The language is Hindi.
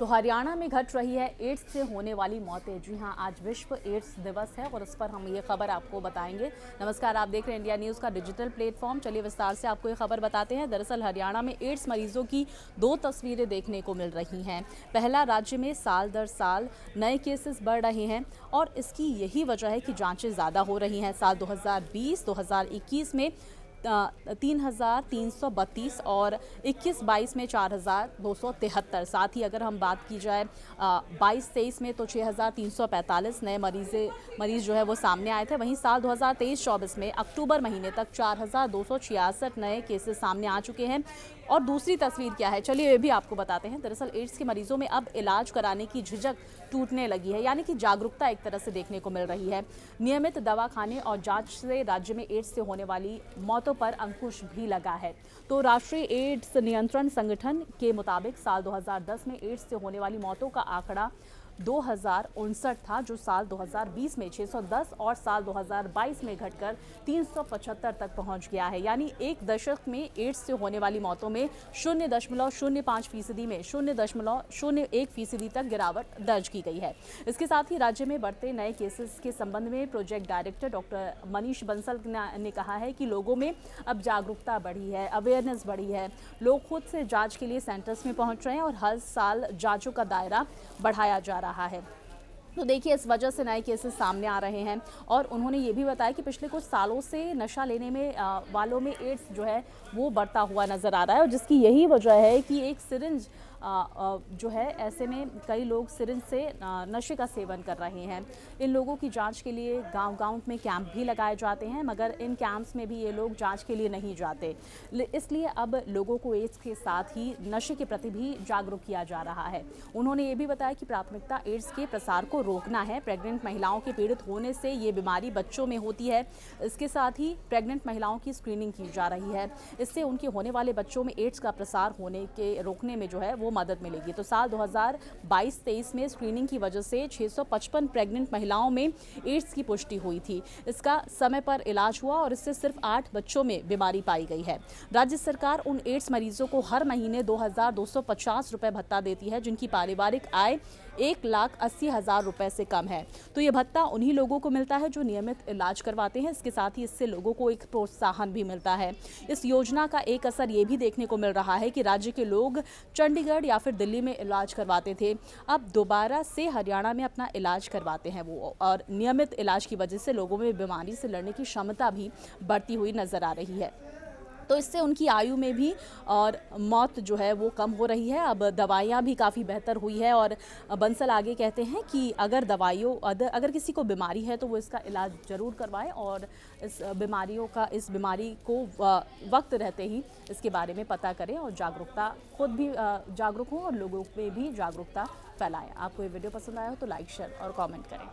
तो हरियाणा में घट रही है एड्स से होने वाली मौतें। जी हां, आज विश्व एड्स दिवस है और इस पर हम ये खबर आपको बताएंगे। नमस्कार, आप देख रहे हैं इंडिया न्यूज़ का डिजिटल प्लेटफॉर्म। चलिए विस्तार से आपको ये खबर बताते हैं। दरअसल हरियाणा में एड्स मरीजों की दो तस्वीरें देखने को मिल रही हैं। पहला, राज्य में साल दर साल नए केसेस बढ़ रहे हैं और इसकी यही वजह है कि जाँचें ज़्यादा हो रही हैं। साल 2020-2021 में 3,332 और 21-22 में 4,273। साथ ही अगर हम बात की जाए 22-23 में तो 6,345 नए मरीज जो है वो सामने आए थे। वहीं साल 2023-24 में अक्टूबर महीने तक 4,266 नए केसेस सामने आ चुके हैं। और दूसरी तस्वीर क्या है, चलिए ये भी आपको बताते हैं। दरअसल एड्स के मरीजों में अब इलाज कराने की झिझक टूटने लगी है, यानी कि जागरूकता एक तरह से देखने को मिल रही है। नियमित दवाखाने और जांच से राज्य में एड्स से होने वाली मौतों पर अंकुश भी लगा है। तो राष्ट्रीय एड्स नियंत्रण संगठन के मुताबिक साल 2010 में एड्स से होने वाली मौतों का आंकड़ा 2059 था, जो साल 2020 में 610 और साल 2022 में घटकर 375 तक पहुंच गया है। यानी एक दशक में एड्स से होने वाली मौतों में 0.05% में 0.01% तक गिरावट दर्ज की गई है। इसके साथ ही राज्य में बढ़ते नए केसेस के संबंध में project director doctor Manish Bansal ने कहा है कि लोगों में अब जागरूकता बढ़ी है, अवेयरनेस बढ़ी है। लोग खुद से जांच के लिए सेंटर्स में पहुंच रहे हैं और हर साल जांचों का दायरा बढ़ाया जा रहा है। तो देखिए, इस वजह से नए केसेस सामने आ रहे हैं। और उन्होंने ये भी बताया कि पिछले कुछ सालों से नशा लेने में वालों में एड्स जो है वो बढ़ता हुआ नज़र आ रहा है और जिसकी यही वजह है कि एक सिरिंज जो है, ऐसे में कई लोग सिरिंज से नशे का सेवन कर रहे हैं। इन लोगों की जांच के लिए गांव-गांव में कैंप भी लगाए जाते हैं, मगर इन कैंप्स में भी ये लोग जांच के लिए नहीं जाते। इसलिए अब लोगों को एड्स के साथ ही नशे के प्रति भी जागरूक किया जा रहा है। उन्होंने ये भी बताया कि प्राथमिकता एड्स के प्रसार को रोकना है। प्रेग्नेंट महिलाओं के पीड़ित होने से ये बीमारी बच्चों में होती है। इसके साथ ही प्रेग्नेंट महिलाओं की स्क्रीनिंग की जा रही है। इससे उनके होने वाले बच्चों में एड्स का प्रसार होने के रोकने में जो है वो मदद मिलेगी। तो साल 2022-23 में स्क्रीनिंग की वजह से 655 प्रेग्नेंट महिलाओं में एड्स की पुष्टि हुई थी। इसका समय पर इलाज हुआ और इससे सिर्फ 8 बच्चों में बीमारी पाई गई है। राज्य सरकार उन एड्स मरीजों को हर महीने 2,250 रुपए भत्ता देती है जिनकी पारिवारिक आय 1,80,000 रुपए से कम है। तो ये भत्ता उन्हीं लोगों को मिलता है जो नियमित इलाज करवाते हैं। इसके साथ ही इससे लोगों को एक प्रोत्साहन भी मिलता है। इस योजना का एक असर ये भी देखने को मिल रहा है कि राज्य के लोग चंडीगढ़ या फिर दिल्ली में इलाज करवाते थे, अब दोबारा से हरियाणा में अपना इलाज करवाते हैं वो। और नियमित इलाज की वजह से लोगों में बीमारी से लड़ने की क्षमता भी बढ़ती हुई नजर आ रही है। तो इससे उनकी आयु में भी और मौत जो है वो कम हो रही है। अब दवाइयाँ भी काफ़ी बेहतर हुई है और बंसल आगे कहते हैं कि अगर किसी को बीमारी है तो वो इसका इलाज ज़रूर करवाएं और इस बीमारी को वक्त रहते ही इसके बारे में पता करें और खुद भी जागरूक हों और लोगों में भी जागरूकता फैलाएं। आपको ये वीडियो पसंद आया हो तो लाइक, शेयर और कमेंट करें।